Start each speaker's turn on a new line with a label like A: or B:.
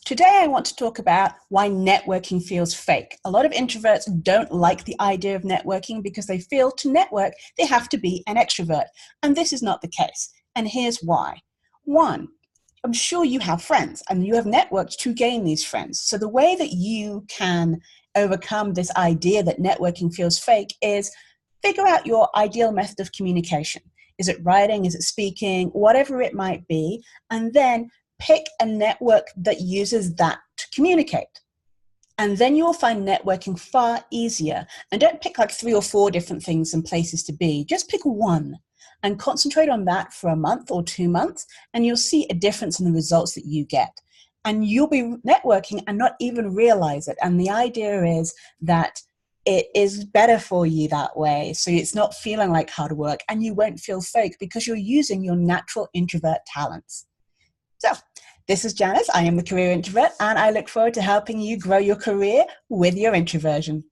A: Today, I want to talk about why networking feels fake. A lot of introverts don't like the idea of networking because they feel to network, they have to be an extrovert. And this is not the case. And here's why. One, I'm sure you have friends and you have networked to gain these friends. So the way that you can overcome this idea that networking feels fake is figure out your ideal method of communication. Is it writing? Is it speaking? Whatever it might be. And then pick a network that uses that to communicate. And then you'll find networking far easier. And don't pick like 3 or 4 different things and places to be. Just pick one and concentrate on that for a month or 2 months, and you'll see a difference in the results that you get. And you'll be networking and not even realize it. And the idea is that it is better for you that way. So it's not feeling like hard work and you won't feel fake because you're using your natural introvert talents. So this is Janice. I am the Career Introvert, and I look forward to helping you grow your career with your introversion.